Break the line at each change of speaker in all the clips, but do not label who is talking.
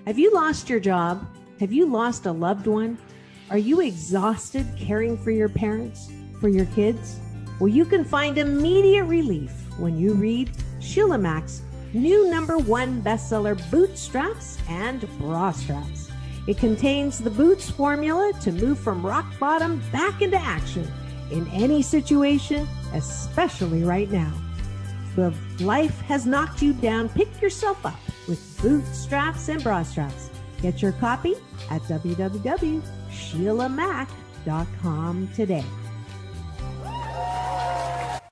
Have you lost your job? Have you lost a loved one? Are you exhausted caring for your parents, for your kids? Well, you can find immediate relief when you read Sheila Mac's new #1 bestseller, Bootstraps and Bra Straps. It contains the Boots formula to move from rock bottom back into action in any situation, especially right now. So if life has knocked you down, pick yourself up with Bootstraps and Bra Straps. Get your copy at www.sheilamac.com today.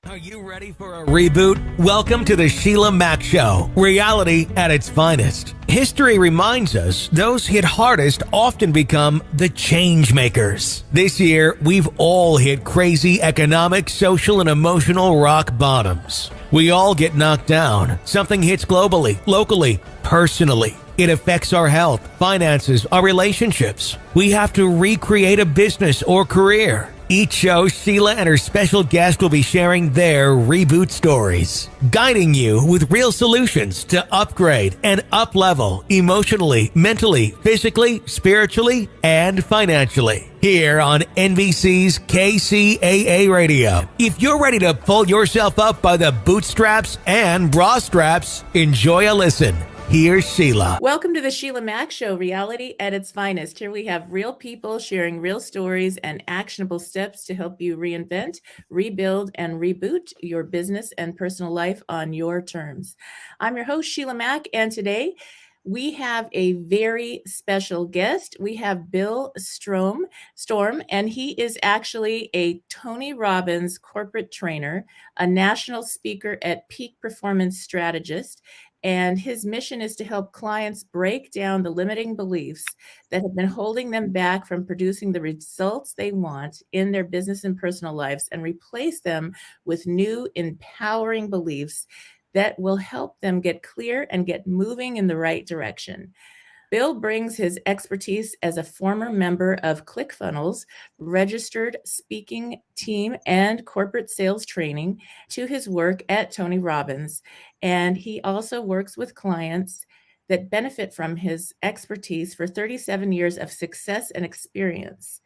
Are you ready for a reboot? Welcome to the Sheila Mac Show, reality at its finest. History reminds us those hit hardest often become the change makers. This year, we've all hit crazy economic, social, and emotional rock bottoms. We all get knocked down. Something hits globally, locally, personally. It affects our health, finances, our relationships. We have to recreate a business or career. Each show, Sheila and her special guest will be sharing their reboot stories, guiding you with real solutions to upgrade and up-level emotionally, mentally, physically, spiritually, and financially. Here on NBC's kcaaradio. If you're ready to pull yourself up by the bootstraps and bra straps, enjoy a listen. Here's Sheila.
Welcome to the Sheila Mac Show, reality at its finest. Here we have real people sharing real stories and actionable steps to help you reinvent, rebuild, and reboot your business and personal life on your terms. I'm your host, Sheila Mac, and today we have a very special guest. We have Bill Storm, and he is actually a Tony Robbins corporate trainer, a national speaker at Peak Performance Strategist, and his mission is to help clients break down the limiting beliefs that have been holding them back from producing the results they want in their business and personal lives and replace them with new empowering beliefs that will help them get clear and get moving in the right direction. Bill brings his expertise as a former member of ClickFunnels, registered speaking team and corporate sales training to his work at Tony Robbins. And he also works with clients that benefit from his expertise for 37 years of success and experience.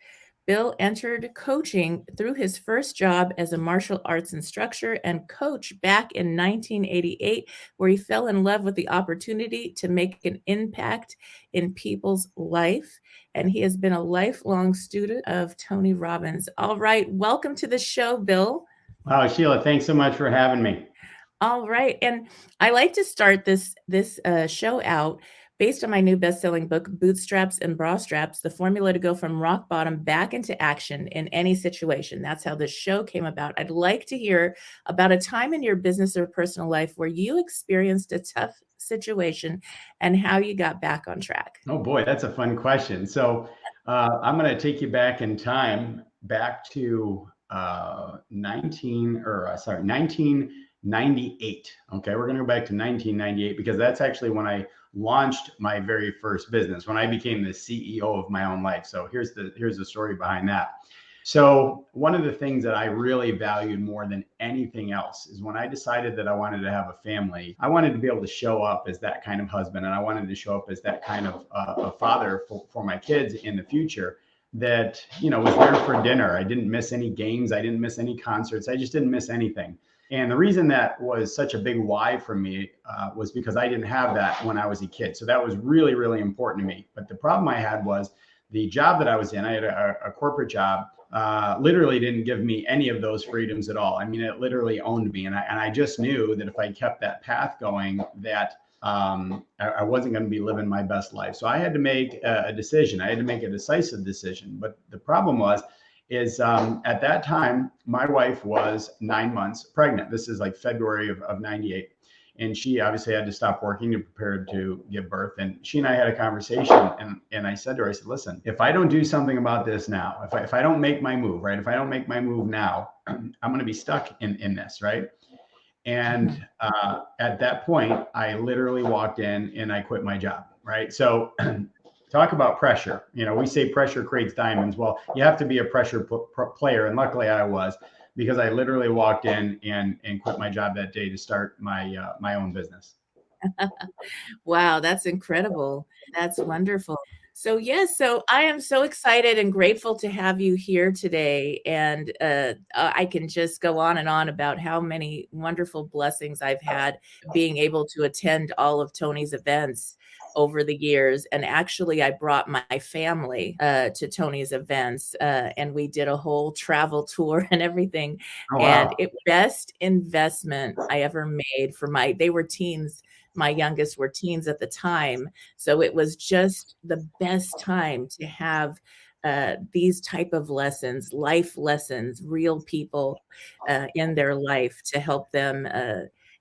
Bill entered coaching through his first job as a martial arts instructor and coach back in 1988, where he fell in love with the opportunity to make an impact in people's life. And he has been a lifelong student of Tony Robbins. All right. Welcome to the show, Bill.
Wow, Sheila, thanks so much for having me.
All right. And I like to start this show out based on my new best-selling book, Bootstraps and Bra Straps, the formula to go from rock bottom back into action in any situation. That's how this show came about. I'd like to hear about a time in your business or personal life where you experienced a tough situation and how you got back on track.
Oh boy, that's a fun question. So I'm going to take you back in time, back to 1998. Okay, we're going to go back to 1998 because that's actually when I launched my very first business, when I became the CEO of my own life. So here's the story behind that. So one of the things that I really valued more than anything else is when I decided that I wanted to have a family, I wanted to be able to show up as that kind of husband, and I wanted to show up as that kind of a father for my kids in the future that, was there for dinner. I didn't miss any games. I didn't miss any concerts. I just didn't miss anything. And the reason that was such a big why for me was because I didn't have that when I was a kid. So that was really, really important to me. But the problem I had was the job that I was in, I had a corporate job, literally didn't give me any of those freedoms at all. I mean, it literally owned me. And I just knew that if I kept that path going, that I wasn't going to be living my best life. So I had to make a decision. I had to make a decisive decision. But the problem is at that time, my wife was 9 months pregnant. This is like February of 98. And she obviously had to stop working to prepare to give birth. And she and I had a conversation, and I said to her, I said, listen, if I don't do something about this now, if I don't make my move, right? If I don't make my move now, I'm going to be stuck in this, right? And at that point, I literally walked in and I quit my job, right? So talk about pressure. We say pressure creates diamonds. Well, you have to be a pressure player. And luckily I was, because I literally walked in and quit my job that day to start my own business.
Wow, that's incredible. That's wonderful. So, yes, so I am so excited and grateful to have you here today. And I can just go on and on about how many wonderful blessings I've had being able to attend all of Tony's events over the years. And actually, I brought my family to Tony's events, and we did a whole travel tour and everything.
Oh,
And
wow.
it best investment I ever made for they were teens. My youngest were teens at the time. So it was just the best time to have these type of lessons, life lessons, real people in their life to help them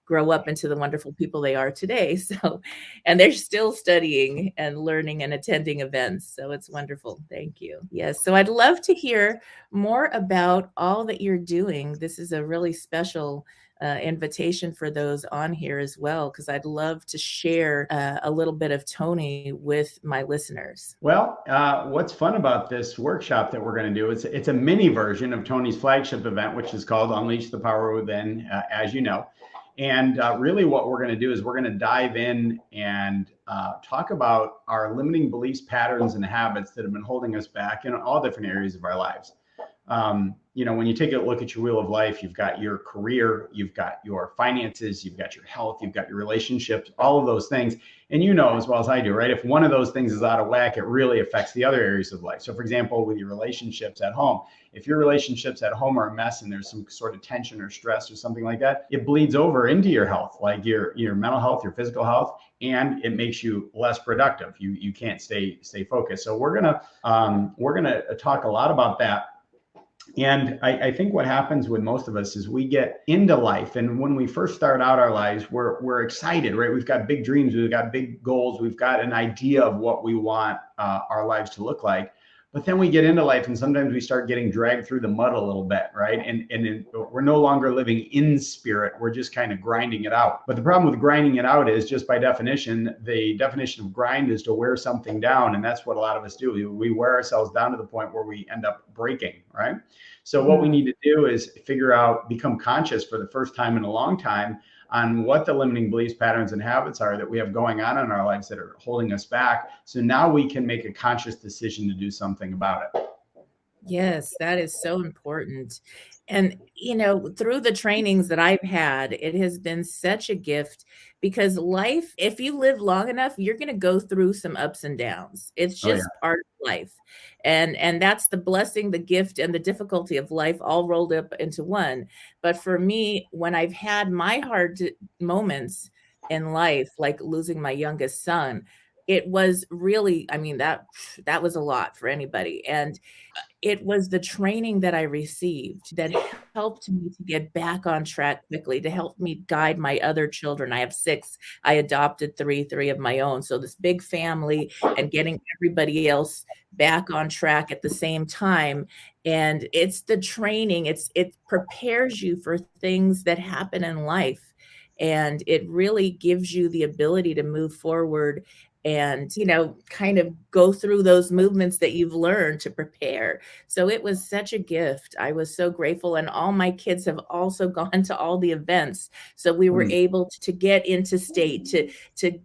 grow up into the wonderful people they are today. So, and they're still studying and learning and attending events. So it's wonderful. Thank you. Yes. So I'd love to hear more about all that you're doing. This is a really special invitation for those on here as well, because I'd love to share a little bit of Tony with my listeners.
Well, what's fun about this workshop that we're going to do, it's a mini version of Tony's flagship event, which is called Unleash the Power Within, as you know. And really what we're going to do is we're going to dive in and talk about our limiting beliefs, patterns, and habits that have been holding us back in all different areas of our lives. When you take a look at your wheel of life, you've got your career, you've got your finances, you've got your health, you've got your relationships, all of those things. And you know as well as I do, right? If one of those things is out of whack, it really affects the other areas of life. So for example, with your relationships at home, if your relationships at home are a mess and there's some sort of tension or stress or something like that, it bleeds over into your health, like your mental health, your physical health, and it makes you less productive. You can't stay focused. So we're gonna talk a lot about that. And I think what happens with most of us is we get into life. And when we first start out our lives, we're excited, right? We've got big dreams, we've got big goals, we've got an idea of what we want our lives to look like. But then we get into life and sometimes we start getting dragged through the mud a little bit, right? And we're no longer living in spirit. We're just kind of grinding it out. But the problem with grinding it out is just by definition, the definition of grind is to wear something down. And that's what a lot of us do. We wear ourselves down to the point where we end up breaking, right? So what we need to do is become conscious for the first time in a long time on what the limiting beliefs, patterns, and habits are that we have going on in our lives that are holding us back. So now we can make a conscious decision to do something about it.
Yes, that is so important. And, through the trainings that I've had, it has been such a gift because life, if you live long enough, you're going to go through some ups and downs. It's
Oh, yeah.
just part of life. And that's the blessing, the gift, and the difficulty of life all rolled up into one. But for me, when I've had my hard moments in life, like losing my youngest son, it was really, that was a lot for anybody. And it was the training that I received that helped me to get back on track quickly, to help me guide my other children. I have 6. I adopted 3 of my own. So this big family and getting everybody else back on track at the same time. And it's the training, it prepares you for things that happen in life. And it really gives you the ability to move forward and, kind of go through those movements that you've learned to prepare. So it was such a gift. I was so grateful. And all my kids have also gone to all the events. So we were able to get into state, to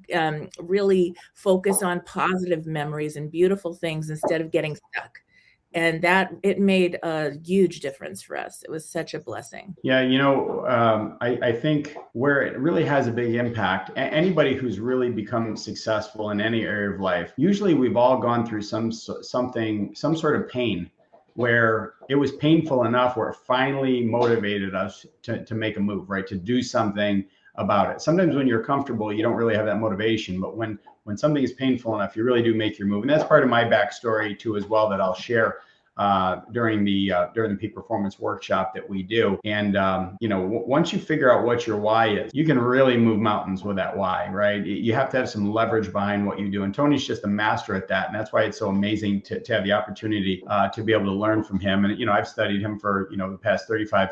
really focus on positive memories and beautiful things instead of getting stuck. And that it made a huge difference for us. It was such a blessing.
Yeah, I think where it really has a big impact, anybody who's really become successful in any area of life, usually we've all gone through some sort of pain where it was painful enough where it finally motivated us to make a move, right? To do something about it. Sometimes when you're comfortable, you don't really have that motivation, but when something is painful enough, you really do make your move. And that's part of my backstory too, as well, that I'll share during the peak performance workshop that we do. And once you figure out what your why is, you can really move mountains with that why, right? You have to have some leverage behind what you do, and Tony's just a master at that. And that's why it's so amazing to have the opportunity to be able to learn from him. And I've studied him for the past 35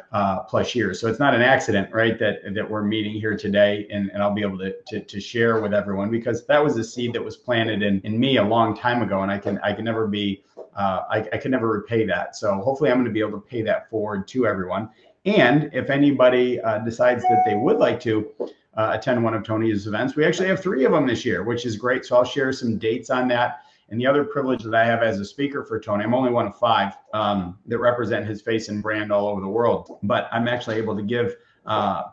plus years, so it's not an accident, right, that we're meeting here today, and I'll be able to share with everyone, because that was a seed that was planted in me a long time ago, and I can never be I could never repay that. So hopefully I'm going to be able to pay that forward to everyone. And if anybody decides that they would like to, attend one of Tony's events. We actually have 3 of them this year, which is great. So I'll share some dates on that. And the other privilege that I have as a speaker for Tony, I'm only one of 5 that represent his face and brand all over the world, but I'm actually able to give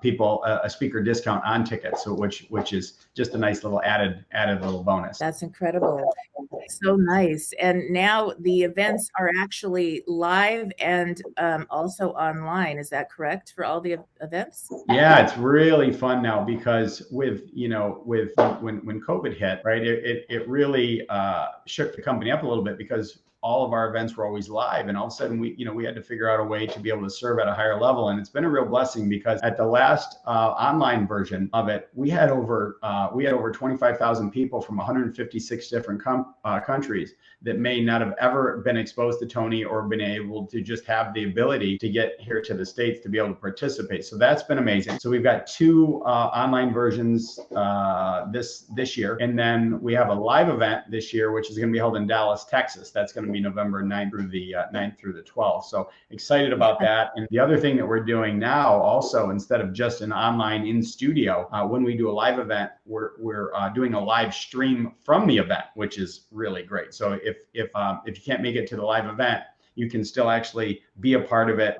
people a speaker discount on tickets, so which is just a nice little added little bonus.
That's incredible. So nice. And now the events are actually live and also online. Is that correct for all the events?
Yeah, it's really fun now because with when COVID hit, right, it really shook the company up a little bit because all of our events were always live, and all of a sudden we had to figure out a way to be able to serve at a higher level. And it's been a real blessing because at the last online version of it, we had over 25,000 people from 156 different countries that may not have ever been exposed to Tony or been able to just have the ability to get here to the States to be able to participate. So that's been amazing. So we've got 2 online versions this year, and then we have a live event this year, which is going to be held in Dallas, Texas. That's going to be November 9th through the 12th. So excited about that. And the other thing that we're doing now, also, instead of just an online in studio, when we do a live event, we're doing a live stream from the event, which is really great. So if you can't make it to the live event, you can still actually be a part of it,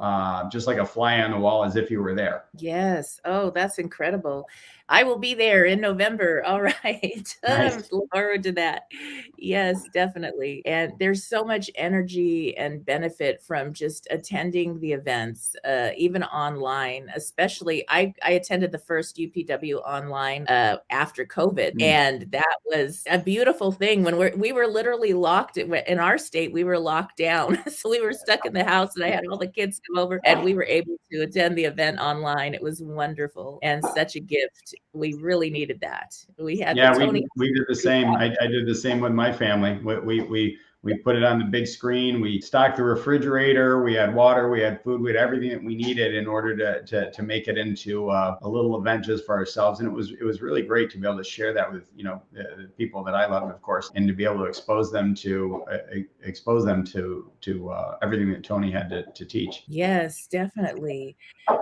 just like a fly on the wall, as if you were there.
Yes. Oh, that's incredible. I will be there in November. All right.
Nice.
I'm looking forward to that. Yes, definitely. And there's so much energy and benefit from just attending the events, even online. Especially, I attended the first UPW online after COVID, and that was a beautiful thing. When we were literally locked in our state, we were locked down, so we were stuck in the house, and I had all the kids come over, and we were able to attend the event online. It was wonderful and such a gift. We really needed that. We had
we did the same. I did the same with my family. We put it on the big screen. We stocked the refrigerator. We had water. We had food. We had everything that we needed in order to make it into a little event just for ourselves. And it was really great to be able to share that with the people that I love, of course, and to be able to expose them to everything that Tony had to teach.
Yes, definitely.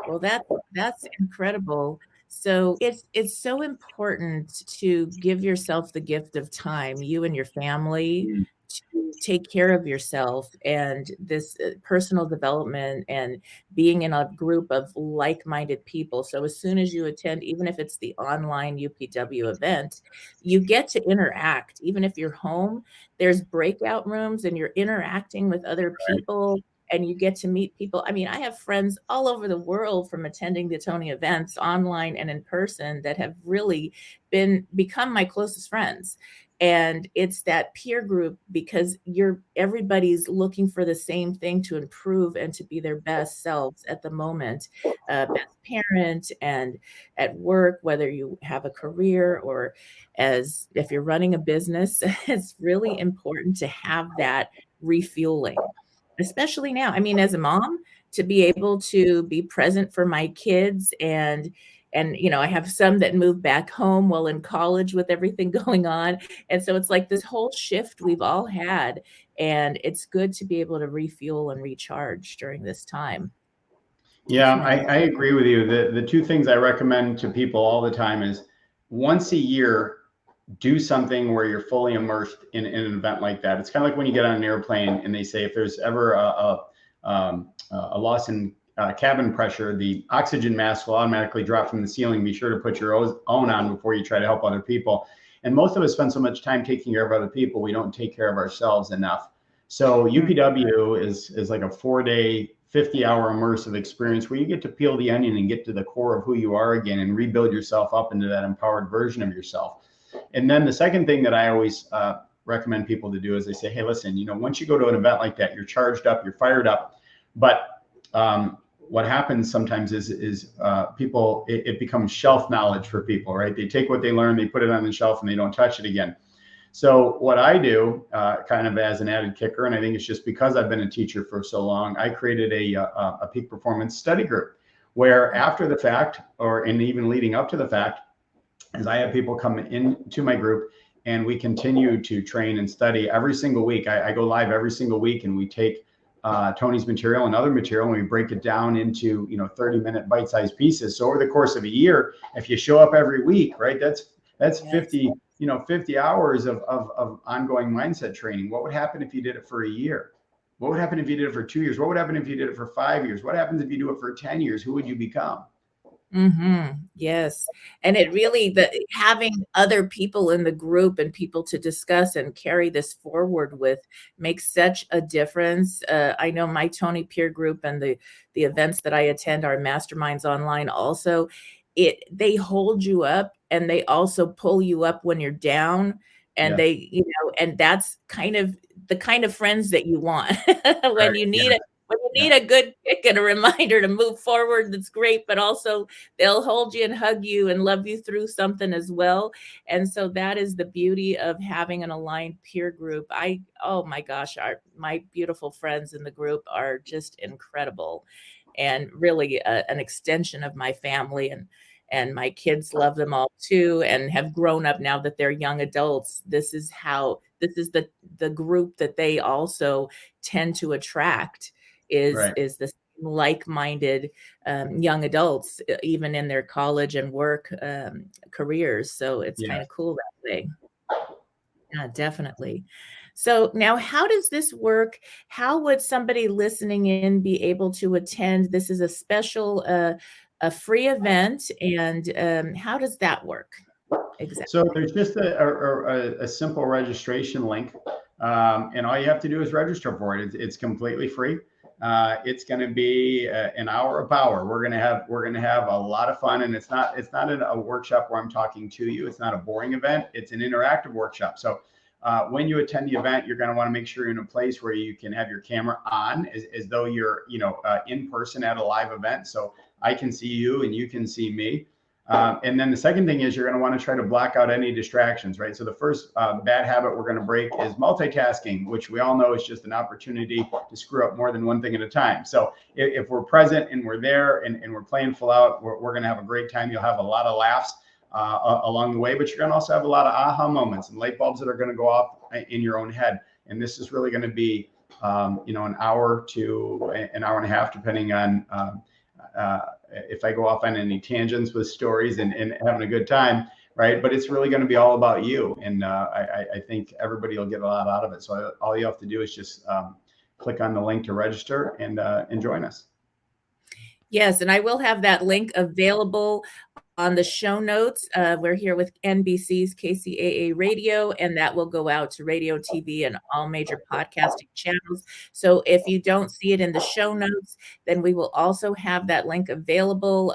Well, that's incredible. So it's so important to give yourself the gift of time, you and your family, to take care of yourself, and this personal development and being in a group of like-minded people. So as soon as you attend, even if it's the online UPW event, you get to interact. Even if you're home, there's breakout rooms and you're interacting with other people. And you get to meet people. I mean, I have friends all over the world from attending the Tony events online and in person that have really become my closest friends. And it's that peer group, because everybody's looking for the same thing, to improve and to be their best selves at the moment, best parent and at work, whether you have a career or if you're running a business. It's really important to have that refueling. Especially now, I mean, as a mom, to be able to be present for my kids, and I have some that moved back home while in college with everything going on. And so it's like this whole shift we've all had, and it's good to be able to refuel and recharge during this time.
Yeah, I agree with you. The 2 things I recommend to people all the time is, once a year, do something where you're fully immersed in an event like that. It's kind of like when you get on an airplane and they say, if there's ever a loss in cabin pressure, the oxygen mask will automatically drop from the ceiling. Be sure to put your own on before you try to help other people. And most of us spend so much time taking care of other people, we don't take care of ourselves enough. So UPW is like a 4-day, 50-hour immersive experience where you get to peel the onion and get to the core of who you are again and rebuild yourself up into that empowered version of yourself. And then the second thing that I always recommend people to do is they say, hey, listen, once you go to an event like that, you're charged up, you're fired up. But what happens sometimes is people, it becomes shelf knowledge for people, right? They take what they learn, they put it on the shelf, and they don't touch it again. So what I do kind of as an added kicker, and I think it's just because I've been a teacher for so long, I created a peak performance study group where after the fact, and even leading up to the fact, is I have people come into my group and we continue to train and study every single week. I go live every single week, and we take Tony's material and other material, and we break it down into 30-minute bite-sized pieces. So over the course of a year, if you show up every week, right, that's 50 50 hours of ongoing mindset training. What would happen if you did it for a year? What would happen if you did it for 2 years? What would happen if you did it for 5 years? What happens if you do it for 10 years? Who would you become?
Yes. And it really, having other people in the group and people to discuss and carry this forward with makes such a difference. I know my Tony peer group and the events that I attend, our masterminds online also, they hold you up and they also pull you up when you're down. And
Yeah.
and that's kind of the kind of friends that you want when
Right.
you need a good kick and a reminder to move forward. That's great, but also they'll hold you and hug you and love you through something as well. And so that is the beauty of having an aligned peer group. Oh my gosh, my beautiful friends in the group are just incredible and really an extension of my family, and my kids love them all too, and have grown up now that they're young adults. This is the group that they also tend to attract is the like-minded young adults, even in their college and work careers. So it's kind of cool that way. Yeah, definitely. So now, how does this work? How would somebody listening in be able to attend? This is a special, a free event, and how does that work exactly?
So there's just a simple registration link, and all you have to do is register for it. It's completely free. It's going to be an hour of power. We're going to have a lot of fun, and it's not a workshop where I'm talking to you. It's not a boring event. It's an interactive workshop. So when you attend the event, you're going to want to make sure you're in a place where you can have your camera on, as though you're in person at a live event. So I can see you and you can see me. And then the second thing is you're going to want to try to block out any distractions, right? So the first bad habit we're going to break is multitasking, which we all know is just an opportunity to screw up more than one thing at a time. So if we're present and we're there and we're playing full out, we're going to have a great time. You'll have a lot of laughs along the way, but you're going to also have a lot of aha moments and light bulbs that are going to go off in your own head. And this is really going to be, an hour to an hour and a half, depending on if I go off on any tangents with stories and having a good time, right? But it's really going to be all about you. And I think everybody will get a lot out of it. So all you have to do is just click on the link to register and join us.
Yes, and I will have that link available on the show notes. We're here with NBC's kcaaradio, and that will go out to radio, TV, and all major podcasting channels. So if you don't see it in the show notes, then we will also have that link available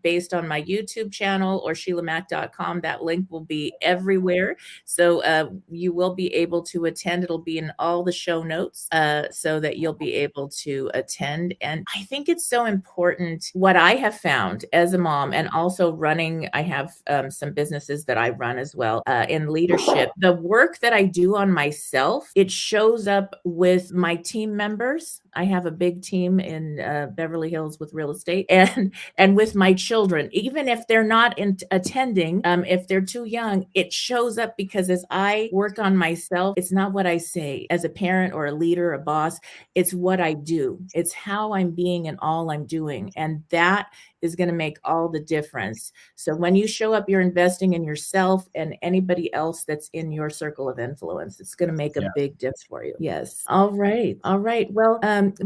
based on my YouTube channel or sheilamac.com. That link will be everywhere. So you will be able to attend. It'll be in all the show notes so that you'll be able to attend. And I think it's so important. What I have found as a mom, and also running, I have some businesses that I run as well in leadership. The work that I do on myself, it shows up with my team members. I have a big team in Beverly Hills with real estate, and with my children, even if they're not attending, if they're too young, it shows up because as I work on myself, it's not what I say as a parent or a leader, a boss, it's what I do. It's how I'm being and all I'm doing. And that is going to make all the difference. So when you show up, you're investing in yourself and anybody else that's in your circle of influence. It's going to make a big difference for you. Yes. All right. All right. Well,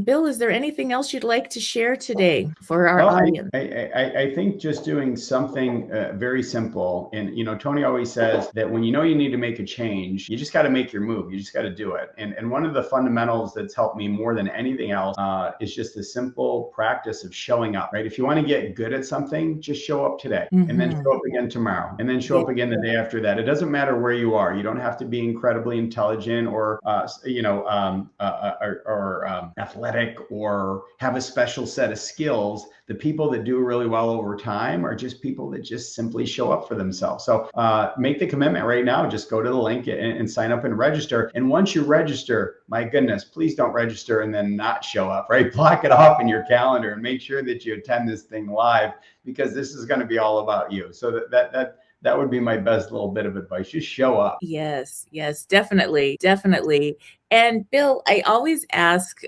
Bill, is there anything else you'd like to share today for our audience?
I think just doing something very simple. And, Tony always says that when you know you need to make a change, you just got to make your move. You just got to do it. And one of the fundamentals that's helped me more than anything else is just the simple practice of showing up, right? If you want to get good at something, just show up today and then show up again tomorrow and then show up again the day after that. It doesn't matter where you are. You don't have to be incredibly intelligent or, athletic or have a special set of skills. The people that do really well over time are just people that just simply show up for themselves. So make the commitment right now. Just go to the link and sign up and register. And once you register, my goodness, please don't register and then not show up, right? Block it off in your calendar and make sure that you attend this thing live, because this is going to be all about you. So that would be my best little bit of advice. Just show up.
Yes, yes, definitely, definitely. And Bill, I always ask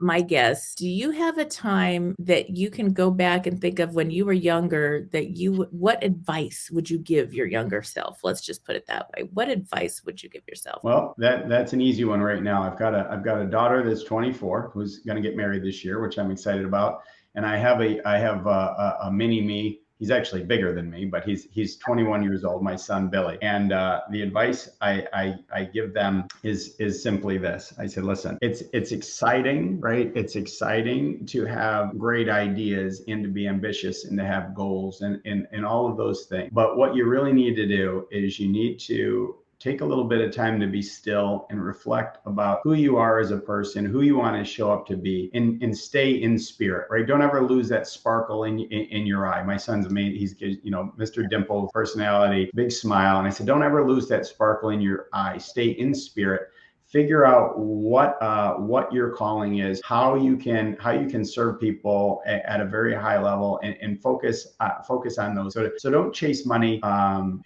my guests, do you have a time that you can go back and think of when you were younger that what advice would you give your younger self? Let's just put it that way. What advice would you give yourself?
Well, that's an easy one right now. I've got a daughter that's 24 who's going to get married this year, which I'm excited about. And I have a mini me. He's actually bigger than me, but he's 21 years old, my son Billy. And the advice I give them is simply this. I said, listen, it's exciting, right? It's exciting to have great ideas and to be ambitious and to have goals and all of those things. But what you really need to do is you need to take a little bit of time to be still and reflect about who you are as a person, who you want to show up to be, and stay in spirit, right? Don't ever lose that sparkle in your eye. My son's amazing. He's, Mr. Dimple personality, big smile. And I said, don't ever lose that sparkle in your eye. Stay in spirit. Figure out what your calling is, how you can serve people at a very high level, and focus on those. So don't chase money.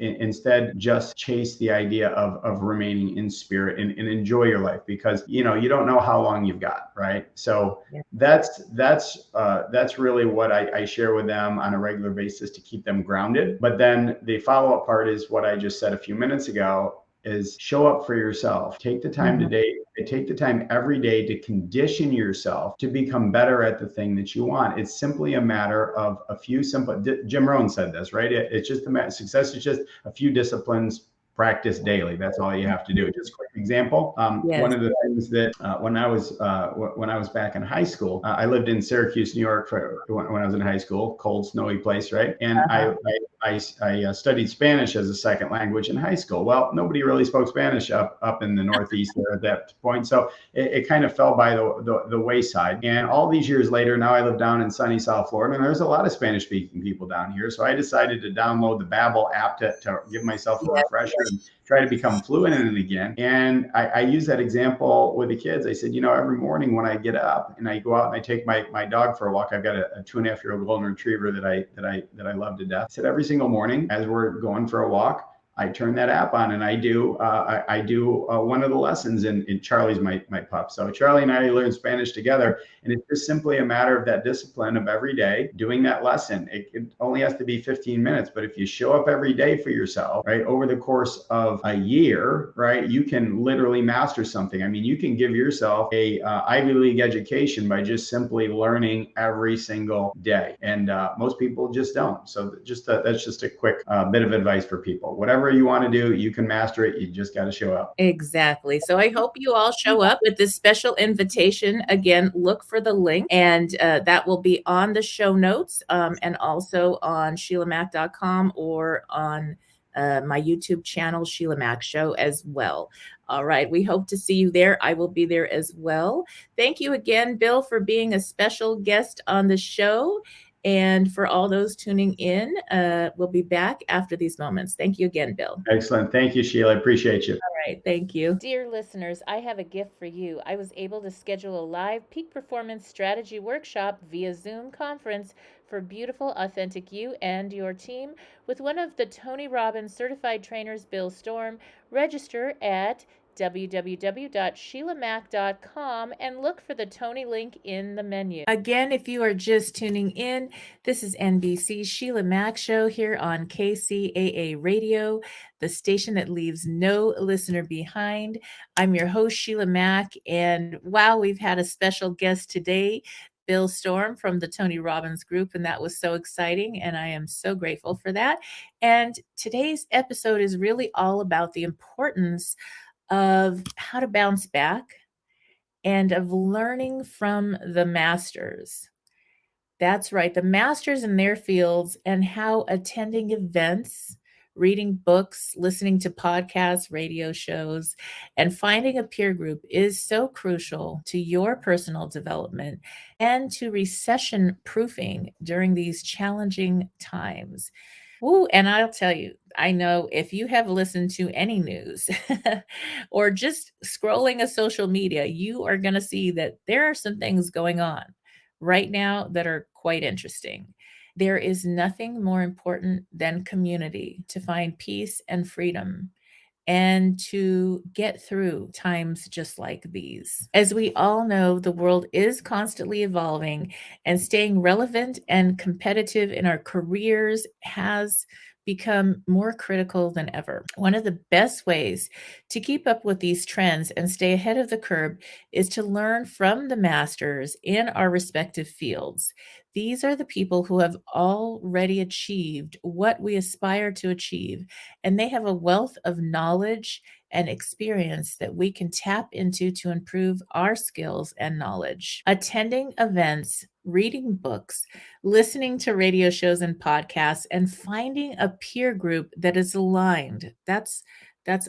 Instead, just chase the idea of remaining in spirit and enjoy your life, because you don't know how long you've got, right? So that's really what I share with them on a regular basis to keep them grounded. But then the follow-up part is what I just said a few minutes ago, is show up for yourself. Take the time today, take the time every day to condition yourself to become better at the thing that you want. It's simply a matter of a few simple, Jim Rohn said this, right? It's just success is just a few disciplines practice daily. That's all you have to do. Just a quick example. One of the things that when I was back in high school, I lived in Syracuse, New York when I was in high school, cold, snowy place, right? And I studied Spanish as a second language in high school. Well, nobody really spoke Spanish up in the Northeast there at that point. So it kind of fell by the wayside. And all these years later, now I live down in sunny South Florida, and there's a lot of Spanish speaking people down here. So I decided to download the Babbel app to give myself a refresher and try to become fluent in it again. And I use that example with the kids. I said, every morning when I get up and I go out and I take my dog for a walk, I've got a 2.5-year-old golden retriever that I love to death. I said every single morning as we're going for a walk, I turn that app on and I do one of the lessons in Charlie's my pup. So Charlie and I learn Spanish together, and it's just simply a matter of that discipline of every day doing that lesson. It only has to be 15 minutes, but if you show up every day for yourself, right, over the course of a year, right, you can literally master something. I mean, you can give yourself a Ivy League education by just simply learning every single day, and most people just don't. So that's just a quick bit of advice for people. Whatever you want to do, you can master it. You just got to show up.
Exactly. So I hope you all show up with this special invitation. Again, look for the link, and that will be on the show notes, and also on sheilamac.com or on my YouTube channel, sheilamacshow, as well. All right. We hope to see you there. I will be there as well. Thank you again, Bill, for being a special guest on the show. And for all those tuning in, we'll be back after these moments. Thank you again, Bill.
Excellent. Thank you, Sheila. I appreciate you.
All right. Thank you. Dear listeners, I have a gift for you. I was able to schedule a live peak performance strategy workshop via Zoom conference for beautiful, authentic you and your team with one of the Tony Robbins certified trainers, Bill Storm. Register at www.sheilamac.com and look for the Tony link in the menu. Again, if you are just tuning in, this is NBC's Sheila Mac Show here on kcaaradio, the station that leaves no listener behind. I'm your host, Sheila Mac, and wow, we've had a special guest today, Bill Storm from the Tony Robbins Group, and that was so exciting, and I am so grateful for that. And today's episode is really all about the importance of how to bounce back and of learning from the masters. That's right, the masters in their fields, and how attending events, reading books, listening to podcasts, radio shows, and finding a peer group is so crucial to your personal development and to recession proofing during these challenging times. Ooh, and I'll tell you, I know if you have listened to any news or just scrolling a social media, you are going to see that there are some things going on right now that are quite interesting. There is nothing more important than community to find peace and freedom and to get through times just like these. As we all know, the world is constantly evolving, and staying relevant and competitive in our careers has become more critical than ever. One of the best ways to keep up with these trends and stay ahead of the curve is to learn from the masters in our respective fields. These are the people who have already achieved what we aspire to achieve, and they have a wealth of knowledge and experience that we can tap into to improve our skills and knowledge. Attending events, reading books, listening to radio shows and podcasts, and finding a peer group that is aligned. That's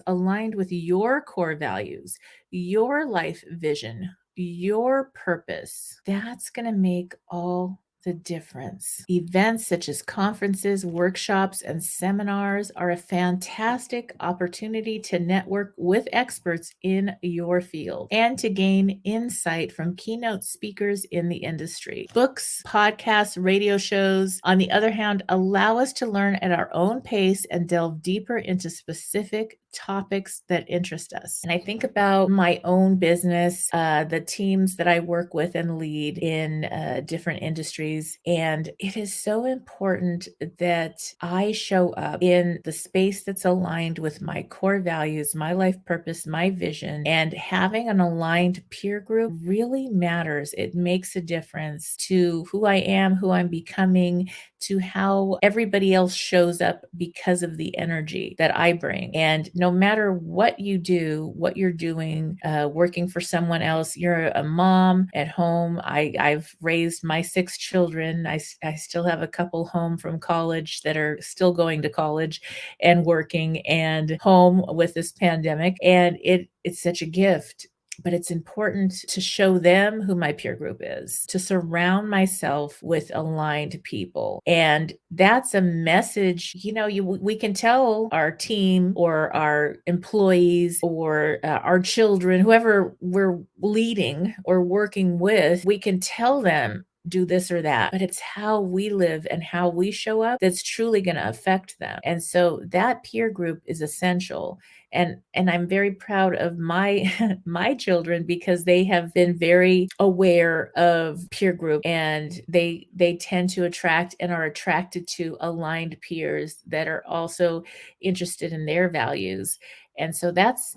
aligned with your core values, your life vision, your purpose. That's going to make all the difference. Events such as conferences, workshops, and seminars are a fantastic opportunity to network with experts in your field and to gain insight from keynote speakers in the industry. Books, podcasts, radio shows, on the other hand, allow us to learn at our own pace and delve deeper into specific topics that interest us. And I think about my own business, the teams that I work with and lead in different industries. And it is so important that I show up in the space that's aligned with my core values, my life purpose, my vision, and having an aligned peer group really matters. It makes a difference to who I am, who I'm becoming, to how everybody else shows up because of the energy that I bring. And no matter what you do, what you're doing, working for someone else, you're a mom at home. I've raised my 6 children. I still have a couple home from college that are still going to college and working and home with this pandemic. And it's such a gift. But it's important to show them who my peer group is, to surround myself with aligned people. And that's a message, we can tell our team or our employees or our children, whoever we're leading or working with, we can tell them, do this or that, but it's how we live and how we show up that's truly going to affect them. And so that peer group is essential. And I'm very proud of my my children because they have been very aware of peer group, and they tend to attract and are attracted to aligned peers that are also interested in their values. And so that's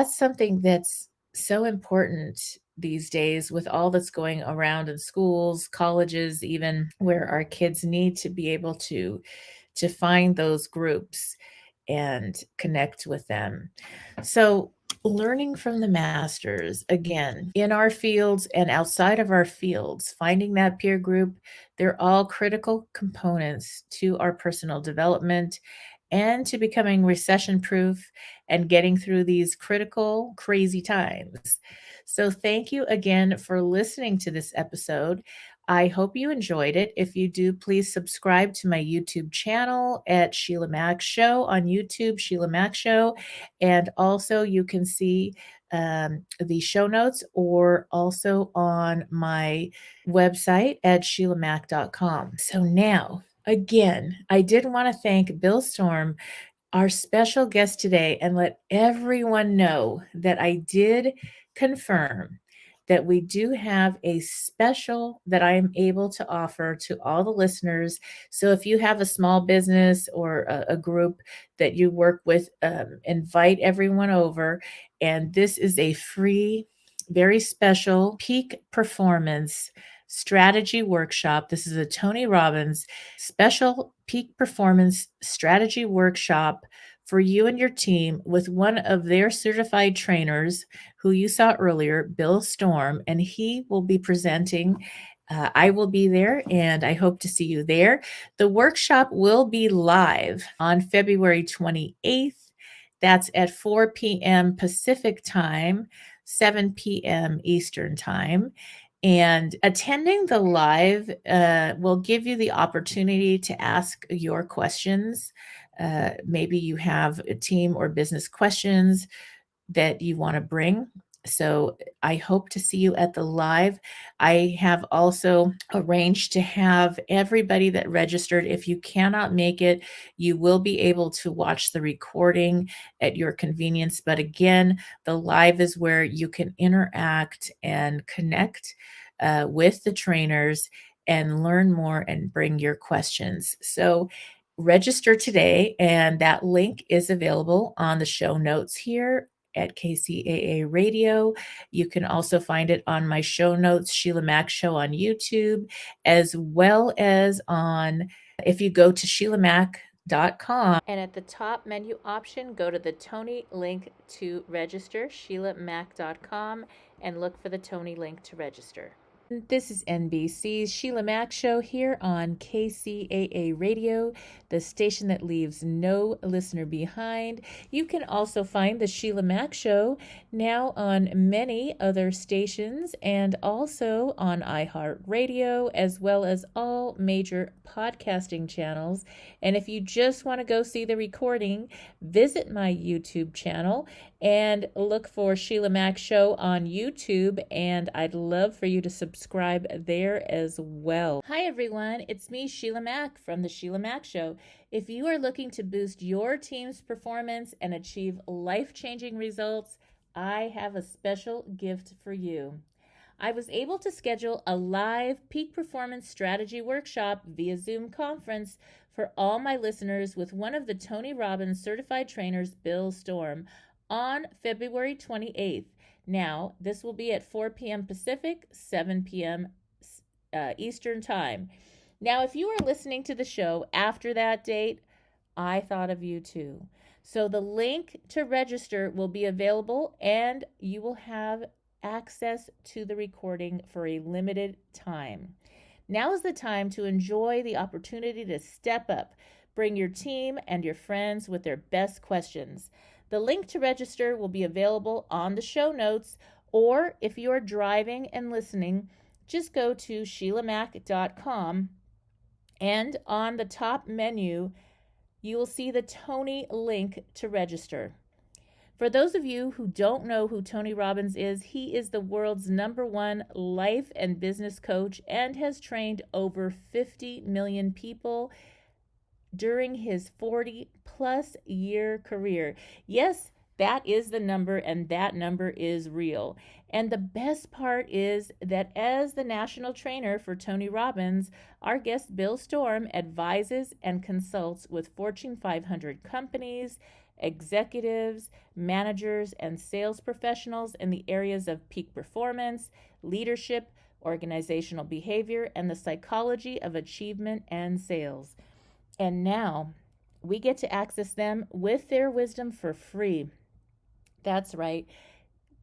something that's so important these days with all that's going around in schools, colleges, even, where our kids need to be able to find those groups and connect with them. So learning from the masters, again, in our fields and outside of our fields, finding that peer group, they're all critical components to our personal development and to becoming recession proof and getting through these critical, crazy times. So thank you again for listening to this episode. I hope you enjoyed it. If you do, please subscribe to my YouTube channel at sheilamacshow on YouTube, sheilamacshow. And also you can see the show notes or also on my website at sheilamac.com. So now, again, I did want to thank Bill Storm, our special guest today, and let everyone know that I did confirm that we do have a special that I am able to offer to all the listeners. So if you have a small business or a group that you work with, invite everyone over. And this is a free, very special peak performance strategy workshop. This is a Tony Robbins special peak performance strategy workshop for you and your team with one of their certified trainers who you saw earlier, Bill Storm, and he will be presenting. I will be there, and I hope to see you there. The workshop will be live on February 28th. That's at 4 p.m. Pacific time, 7 p.m. Eastern time. And attending the live will give you the opportunity to ask your questions. Maybe you have a team or business questions that you want to bring So I hope to see you at the live. I have also arranged to have everybody that registered, if you cannot make it, you will be able to watch the recording at your convenience. But again, the live is where you can interact and connect with the trainers and learn more and bring your questions. So register today, and that link is available on the show notes here at kcaaradio. You can also find it on my show notes, sheilamacshow on YouTube, as well as on, if you go to sheilamac.com, and at the top menu option, go to the Tony link to register, sheilamac.com, and look for the Tony link to register. This is NBC's Sheila Mac Show here on KCAA Radio, the station that leaves no listener behind. You can also find the Sheila Mac Show now on many other stations and also on iHeartRadio, as well as all major podcasting channels. And if you just want to go see the recording, visit my YouTube channel and look for Sheila Mac Show on YouTube, and I'd love for you to subscribe there as well. Hi everyone, it's me, Sheila Mac from the Sheila Mac Show. If you are looking to boost your team's performance and achieve life-changing results, I have a special gift for you. I was able to schedule a live peak performance strategy workshop via Zoom conference for all my listeners with one of the Tony Robbins certified trainers, Bill Storm, on February 28th. Now, this will be at 4 p.m. Pacific, 7 p.m. Eastern Time. Now, if you are listening to the show after that date, I thought of you too. So the link to register will be available, and you will have access to the recording for a limited time. Now is the time to enjoy the opportunity to step up. Bring your team and your friends with their best questions. The link to register will be available on the show notes, or if you are driving and listening, just go to sheilamac.com, and on the top menu, you will see the Tony link to register. For those of you who don't know who Tony Robbins is, he is the world's #1 life and business coach and has trained over 50 million people during his 40-plus year career. Yes, that is the number, and that number is real. And the best part is that as the national trainer for Tony Robbins, our guest Bill Storm advises and consults with Fortune 500 companies, executives, managers, and sales professionals in the areas of peak performance, leadership, organizational behavior, and the psychology of achievement and sales. And now we get to access them with their wisdom for free. That's right.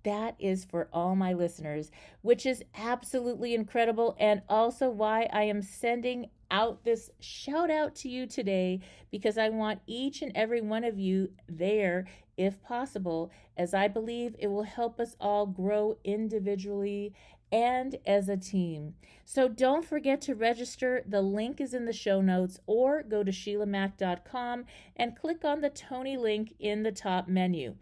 That is for all my listeners, which is absolutely incredible, and also why I am sending out this shout out to you today, because I want each and every one of you there if possible, as I believe it will help us all grow individually and as a team. So don't forget to register. The link is in the show notes, or go to sheilamac.com and click on the Tony link in the top menu.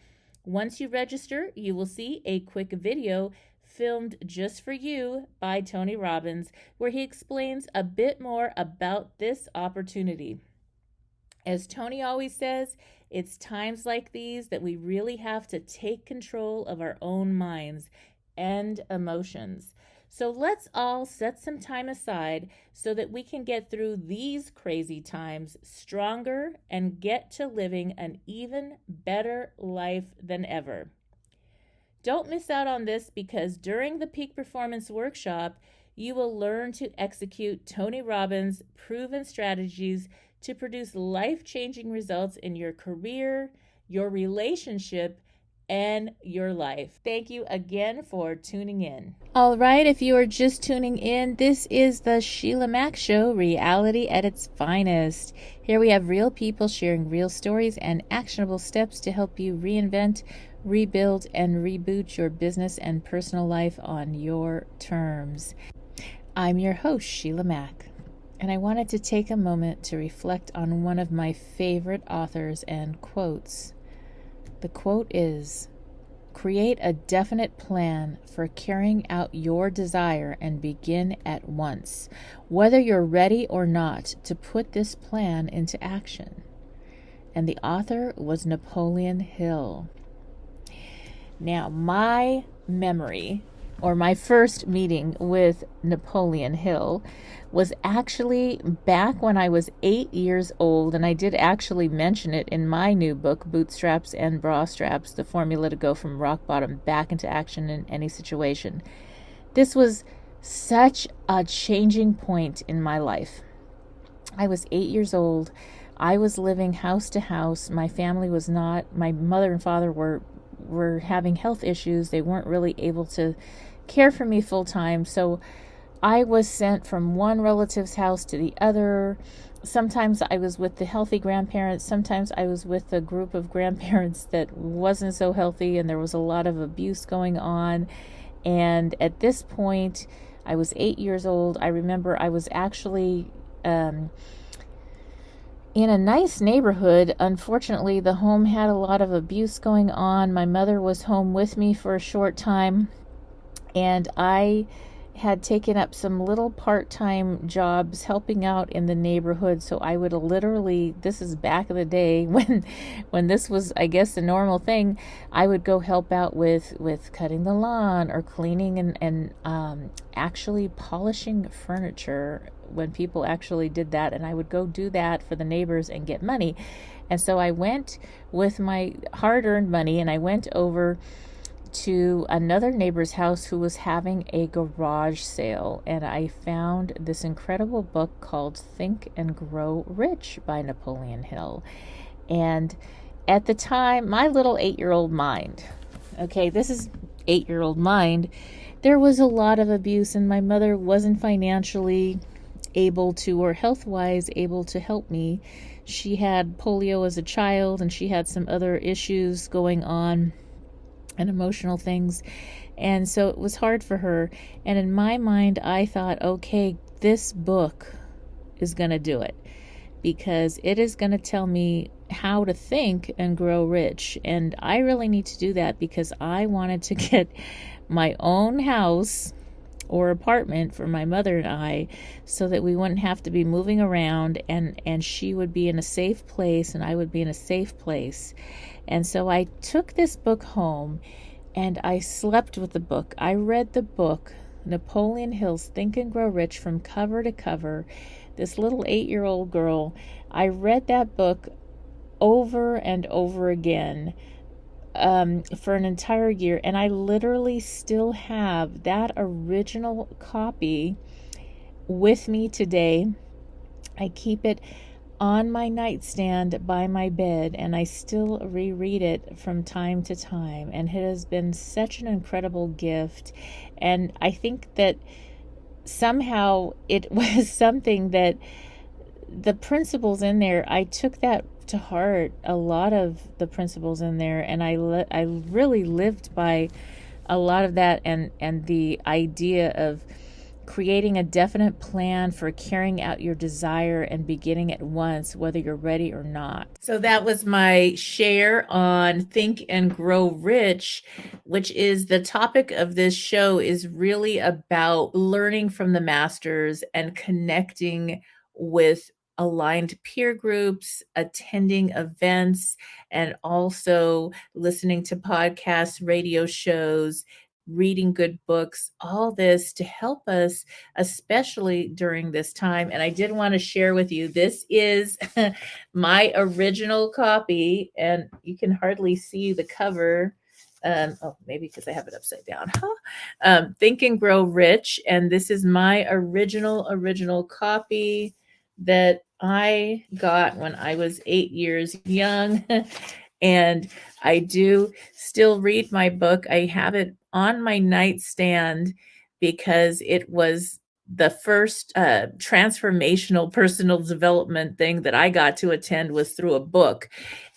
Once you register, you will see a quick video filmed just for you by Tony Robbins, where he explains a bit more about this opportunity. As Tony always says, it's times like these that we really have to take control of our own minds and emotions. So let's all set some time aside so that we can get through these crazy times stronger and get to living an even better life than ever. Don't miss out on this, because during the Peak Performance Workshop, you will learn to execute Tony Robbins' proven strategies to produce life-changing results in your career, your relationship, and your life. Thank you again for tuning in. All right, if you are just tuning in, this is the Sheila Mac Show, reality at its finest. Here we have real people sharing real stories and actionable steps to help you reinvent, rebuild, and reboot your business and personal life on your terms. I'm your host, Sheila Mac, and I wanted to take a moment to reflect on one of my favorite authors and quotes. The quote is, create a definite plan for carrying out your desire and begin at once, whether you're ready or not to put this plan into action. And the author was Napoleon Hill. Now, my memory, or my first meeting with Napoleon Hill, was actually back when I was 8 years old, and I did actually mention it in my new book, Bootstraps and Bra Straps, the formula to go from rock bottom back into action in any situation. This was such a changing point in my life. I was 8 years old. I was living house to house. My family was not, my mother and father were having health issues. They weren't really able to care for me full time. So I was sent from one relative's house to the other. Sometimes I was with the healthy grandparents. Sometimes I was with a group of grandparents that wasn't so healthy, and there was a lot of abuse going on. And at this point, I was 8 years old. I remember I was actually in a nice neighborhood. Unfortunately, the home had a lot of abuse going on. My mother was home with me for a short time, and I had taken up some little part-time jobs helping out in the neighborhood. So I would literally, this is back in the day when this was, I guess, the normal thing, I would go help out with cutting the lawn or cleaning and actually polishing furniture when people actually did that. And I would go do that for the neighbors and get money. And so I went with my hard-earned money, and I went over to another neighbor's house who was having a garage sale, and I found this incredible book called Think and Grow Rich by Napoleon Hill. And at the time, my little 8-year-old mind, okay, this is 8-year-old mind, there was a lot of abuse, and my mother wasn't financially able to, or health-wise able to help me. She had polio as a child, and she had some other issues going on and emotional things. And so it was hard for her. And in my mind, I thought, okay, this book is going to do it, because it is going to tell me how to think and grow rich. And I really need to do that because I wanted to get my own house or apartment for my mother and I, so that we wouldn't have to be moving around, and she would be in a safe place and I would be in a safe place. And so I took this book home and I slept with the book. I read the book, Napoleon Hill's Think and Grow Rich, from cover to cover. This little 8-year-old girl, I read that book over and over again for an entire year. And I literally still have that original copy with me today. I keep it on my nightstand by my bed, and I still reread it from time to time, and it has been such an incredible gift. And I think that somehow it was something that the principles in there, I took that to heart, a lot of the principles in there, and I really lived by a lot of that, and the idea of creating a definite plan for carrying out your desire and beginning at once, whether you're ready or not. So that was my share on Think and Grow Rich, which is the topic of this show, is really about learning from the masters and connecting with aligned peer groups, attending events, and also listening to podcasts, radio shows, reading good books, all this to help us, especially during this time. And I did want to share with you, this is my original copy, and you can hardly see the cover. Maybe because I have it upside down. Think and Grow Rich. And this is my original copy that I got when I was 8 years young. And I do still read my book. I have it on my nightstand because it was the first transformational personal development thing that I got to attend was through a book.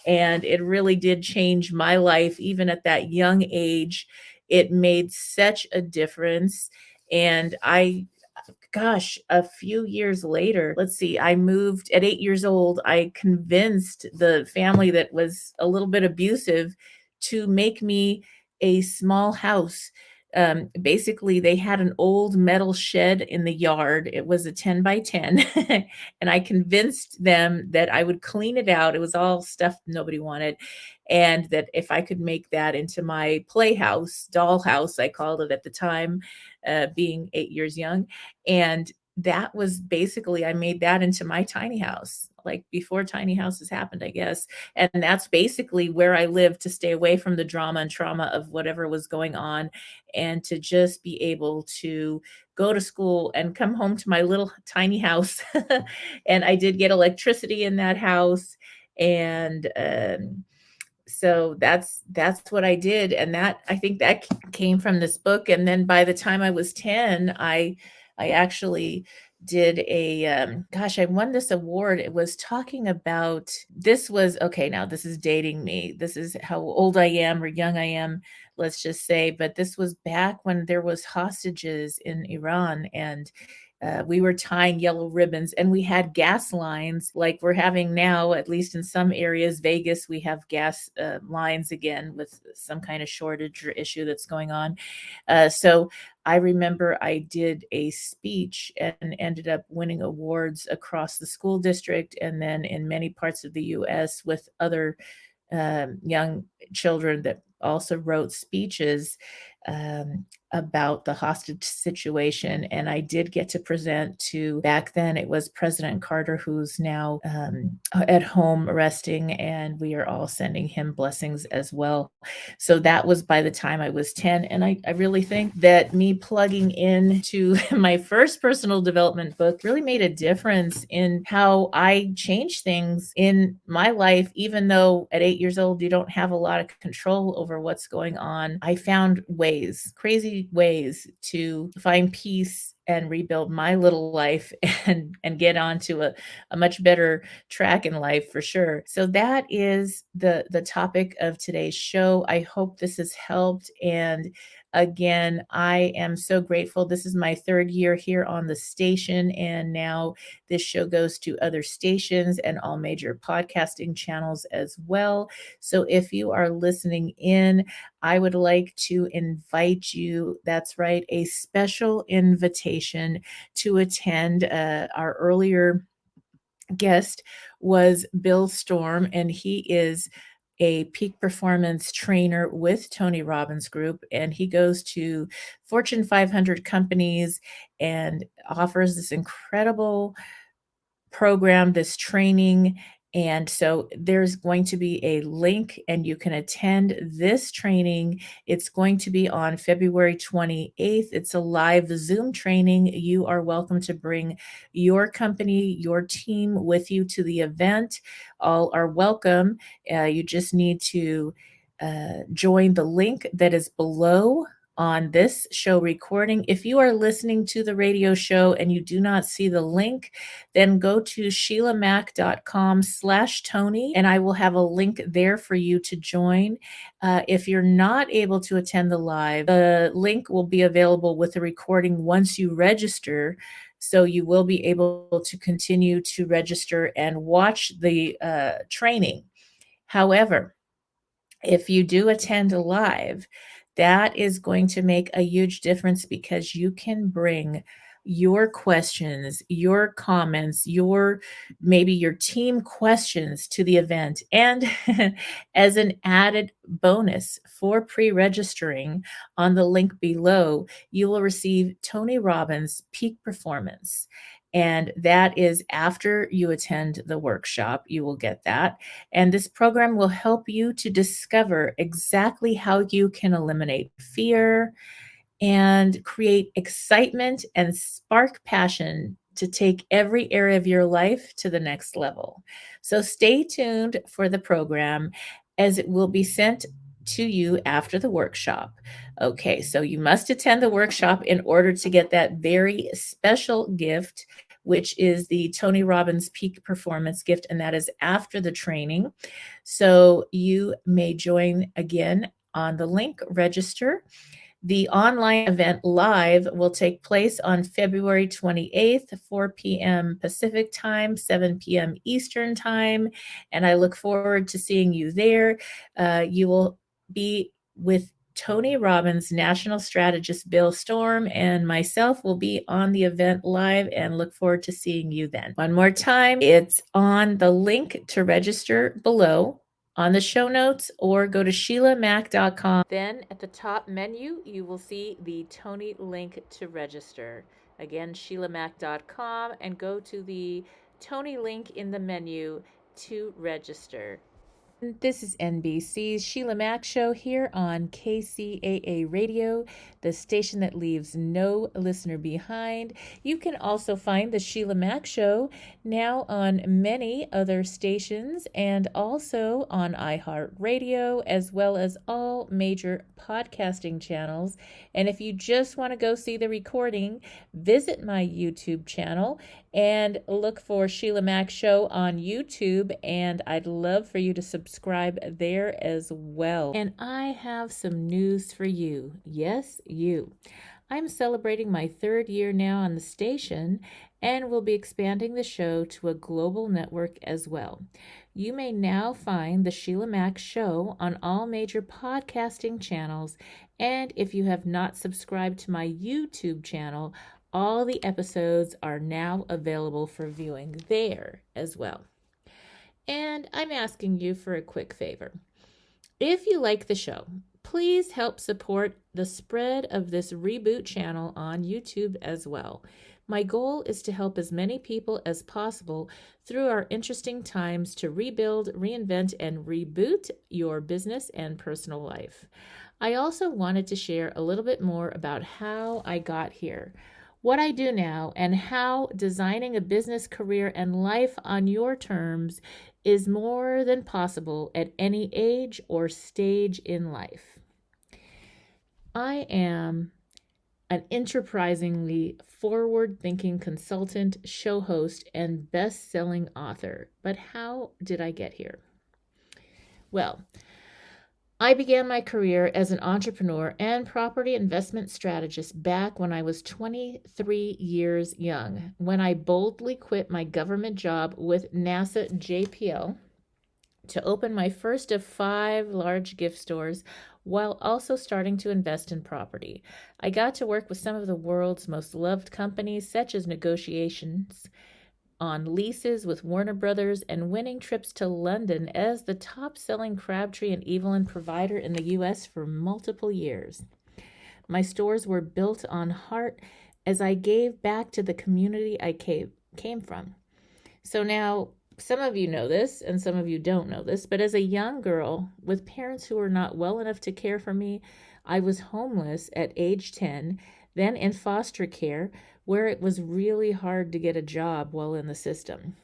And it really did change my life. Even at that young age, it made such a difference. And a few years later, I moved at 8 years old. I convinced the family that was a little bit abusive to make me a small house. Basically, they had an old metal shed in the yard. It was a 10 by 10. And I convinced them that I would clean it out. It was all stuff nobody wanted. And that if I could make that into my playhouse, dollhouse, I called it at the time, being 8 years young. And that was basically, I made that into my tiny house, like before tiny houses happened, I guess. And that's basically where I lived to stay away from the drama and trauma of whatever was going on, and to just be able to go to school and come home to my little tiny house. And I did get electricity in that house. And so that's what I did. And that, I think that came from this book. And then by the time I was 10, I actually did a gosh, I won this award. It was talking about, this was, okay, now this is dating me. This is how old I am or young I am, let's just say. But this was back when there was hostages in Iran, and we were tying yellow ribbons, and we had gas lines like we're having now, at least in some areas. Vegas, we have gas lines again with some kind of shortage or issue that's going on. So I remember I did a speech and ended up winning awards across the school district and then in many parts of the US with other young children that also wrote speeches about the hostage situation. And I did get to present to, back then it was President Carter, who's now at home resting, and we are all sending him blessings as well. So that was by the time I was 10. And I really think that me plugging into my first personal development book really made a difference in how I changed things in my life. Even though at 8 years old, you don't have a lot of control over what's going on, I found ways, crazy ways, to find peace and rebuild my little life and get onto a much better track in life, for sure. So that is the topic of today's show. I hope this has helped. And again, I am so grateful. This is my 3rd year here on the station, and now this show goes to other stations and all major podcasting channels as well. So if you are listening in, I would like to invite you, that's right, a special invitation to attend. Our earlier guest was Bill Storm, and he is a peak performance trainer with Tony Robbins Group, and he goes to Fortune 500 companies and offers this incredible program, this training. And so there's going to be a link and you can attend this training. It's going to be on February 28th. It's a live Zoom training. You are welcome to bring your company, your team with you to the event. All are welcome. You just need to join the link that is below on this show recording. If you are listening to the radio show and you do not see the link, then go to sheilamac.com/Tony, and I will have a link there for you to join. If you're not able to attend the live, the link will be available with the recording once you register. So you will be able to continue to register and watch the training. However, if you do attend live, that is going to make a huge difference because you can bring your questions, your comments, maybe your team questions to the event. And as an added bonus for pre-registering, on the link below, you will receive Tony Robbins Peak Performance. And that is after you attend the workshop, you will get that. And this program will help you to discover exactly how you can eliminate fear and create excitement and spark passion to take every area of your life to the next level. So stay tuned for the program, as it will be sent to you after the workshop. Okay, so you must attend the workshop in order to get that very special gift, which is the Tony Robbins Peak Performance gift, and that is after the training. So you may join again on the link, register. The online event live will take place on February 28th, 4 p.m. Pacific time, 7 p.m. Eastern time, and I look forward to seeing you there. You will be with Tony Robbins, National Strategist Bill Storm, and myself will be on the event live and look forward to seeing you then. One more time, it's on the link to register below on the show notes, or go to sheilamac.com. Then at the top menu, you will see the Tony link to register. Again, sheilamac.com, and go to the Tony link in the menu to register. This is NBC's Sheilamacshow here on kcaaradio, the station that leaves no listener behind. You can also find the Sheilamacshow now on many other stations and also on iHeartRadio, as well as all major podcasting channels. And if you just want to go see the recording, visit my YouTube channel and look for Sheilamacshow on YouTube, and I'd love for you to subscribe there as well. And I have some news for you. Yes, you. I'm celebrating my 3rd year now on the station, and will be expanding the show to a global network as well. You may now find the Sheilamacshow on all major podcasting channels, and if you have not subscribed to my YouTube channel, all the episodes are now available for viewing there as well. And I'm asking you for a quick favor. If you like the show, please help support the spread of this reboot channel on YouTube as well. My goal is to help as many people as possible through our interesting times to rebuild, reinvent, and reboot your business and personal life. I also wanted to share a little bit more about how I got here, what I do now, and how designing a business career and life on your terms is more than possible at any age or stage in life. I am an enterprisingly forward-thinking consultant, show host, and best-selling author. But how did I get here? Well, I began my career as an entrepreneur and property investment strategist back when I was 23 years young, when I boldly quit my government job with NASA JPL to open my first of 5 large gift stores, while also starting to invest in property. I got to work with some of the world's most loved companies, such as negotiations on leases with Warner Brothers, and winning trips to London as the top-selling Crabtree and Evelyn provider in the U.S. for multiple years. My stores were built on heart as I gave back to the community I came from. So now, some of you know this and some of you don't know this, but as a young girl with parents who were not well enough to care for me, I was homeless at age 10, then in foster care, where it was really hard to get a job while in the system.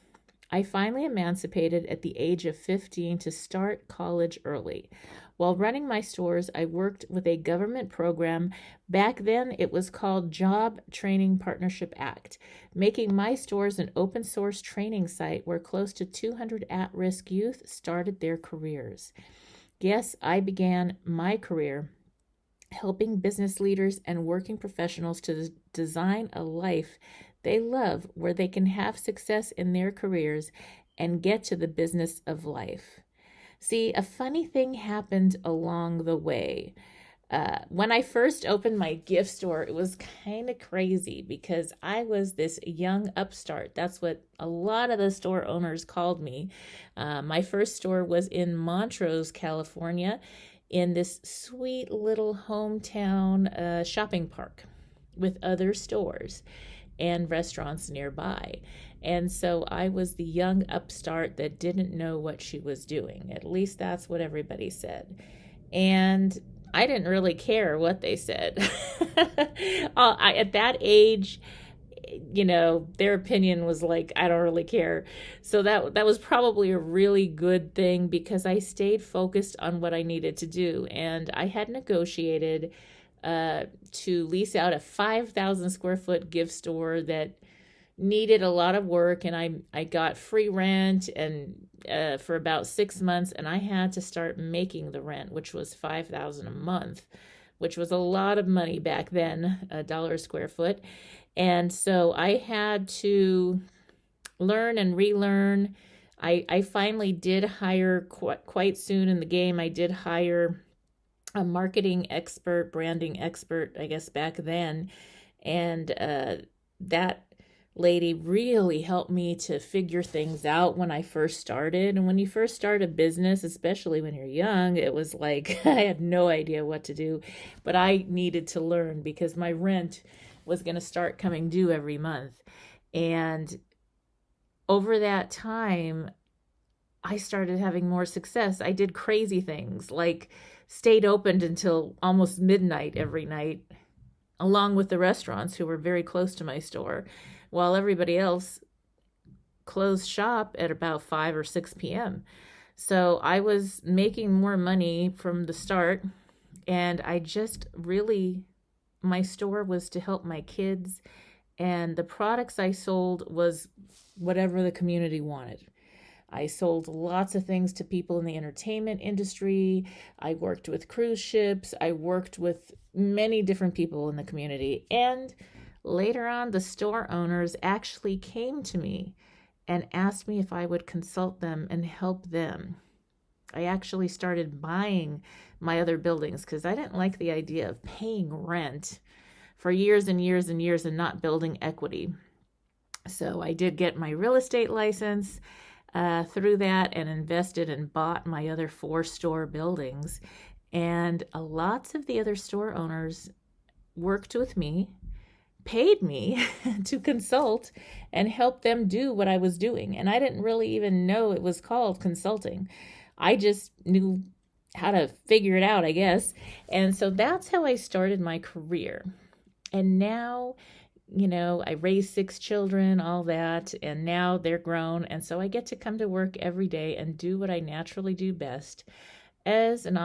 I finally emancipated at the age of 15 to start college early. While running my stores, I worked with a government program. Back then, it was called Job Training Partnership Act, making my stores an open source training site where close to 200 at-risk youth started their careers. Yes, I began my career helping business leaders and working professionals to design a life they love, where they can have success in their careers and get to the business of life. See, a funny thing happened along the way. When I first opened my gift store, it was kind of crazy because I was this young upstart. That's what a lot of the store owners called me. My first store was in Montrose, California, in this sweet little hometown shopping park with other stores and restaurants nearby. And so I was the young upstart that didn't know what she was doing. At least that's what everybody said. And I didn't really care what they said. At that age, you know, their opinion was like, I don't really care. So that was probably a really good thing because I stayed focused on what I needed to do. And I had negotiated to lease out a 5,000 square foot gift store that needed a lot of work, and I got free rent and for about 6 months, and I had to start making the rent, which was $5,000 a month, which was a lot of money back then, $1 a square foot. And so I had to learn and relearn. I finally did hire quite soon in the game. I did hire a marketing expert, branding expert, I guess back then. And that lady really helped me to figure things out when I first started. And when you first start a business, especially when you're young, it was like I had no idea what to do, but I needed to learn because my rent was going to start coming due every month. And over that time, I started having more success. I did crazy things, like stayed open until almost midnight every night, along with the restaurants who were very close to my store, while everybody else closed shop at about 5 or 6 p.m. So I was making more money from the start, and I just really, my store was to help my kids, and the products I sold was whatever the community wanted. I sold lots of things to people in the entertainment industry. I worked with cruise ships. I worked with many different people in the community. And later on, the store owners actually came to me and asked me if I would consult them and help them. I actually started buying my other buildings because I didn't like the idea of paying rent for years and years and years and not building equity. So I did get my real estate license through that and invested and bought my other 4 store buildings. And lots of the other store owners worked with me, paid me to consult and help them do what I was doing. And I didn't really even know it was called consulting. I just knew how to figure it out, I guess. And so that's how I started my career. And now, I raised 6 children, all that, and now they're grown. And so I get to come to work every day and do what I naturally do best as an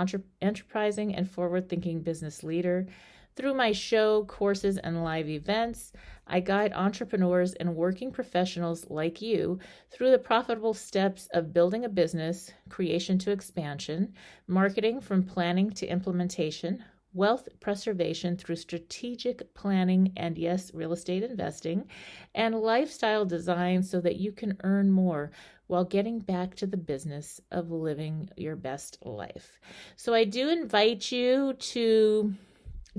enterprising and forward-thinking business leader. Through my show, courses, and live events, I guide entrepreneurs and working professionals like you through the profitable steps of building a business, creation to expansion, marketing from planning to implementation, wealth preservation through strategic planning and, yes, real estate investing, and lifestyle design so that you can earn more while getting back to the business of living your best life. So I do invite you to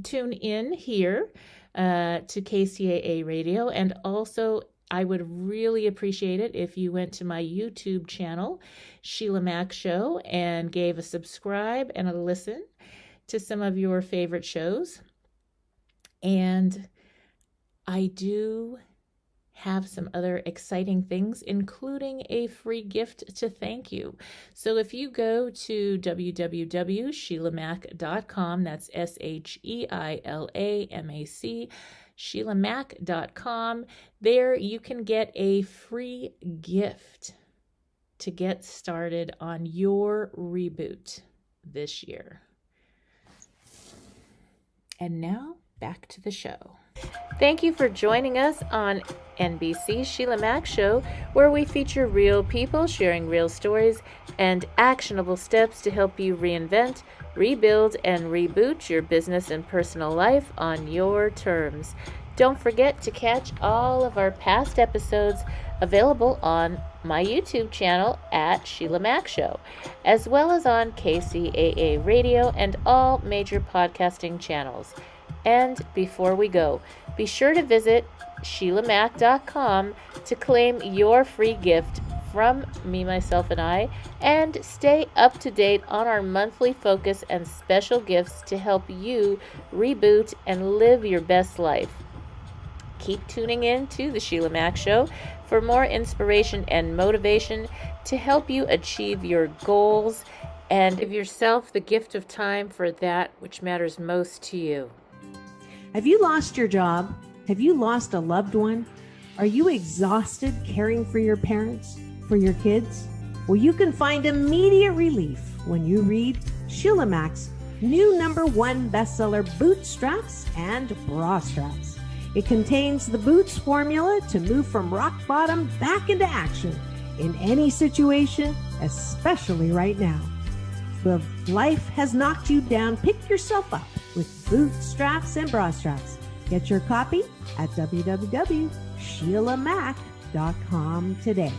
tune in here to kcaaradio, and also I would really appreciate it if you went to my YouTube channel, Sheilamacshow, and gave a subscribe and a listen to some of your favorite shows. And I do have some other exciting things, including a free gift to thank you. So if you go to www.sheilamac.com, that's SHEILAMAC, sheilamac.com, there you can get a free gift to get started on your reboot this year. And now, back to the show. Thank you for joining us on NBC Sheila Mac Show, where we feature real people sharing real stories and actionable steps to help you reinvent, rebuild, and reboot your business and personal life on your terms. Don't forget to catch all of our past episodes available on my YouTube channel at Sheila Mac Show, as well as on kcaaradio and all major podcasting channels. And before we go, be sure to visit sheilamac.com to claim your free gift from me, myself, and I, and stay up to date on our monthly focus and special gifts to help you reboot and live your best life. Keep tuning in to the Sheila Mac Show for more inspiration and motivation to help you achieve your goals and give yourself the gift of time for that which matters most to you.
Have you lost your job? Have you lost a loved one? Are you exhausted caring for your parents, for your kids? Well, you can find immediate relief when you read Sheila Mac's new #1 bestseller, Bootstraps and Bra Straps. It contains the Boots formula to move from rock bottom back into action in any situation, especially right now. So if life has knocked you down, pick yourself up with Bootstraps and Bra Straps. Get your copy at www.sheilamac.com today.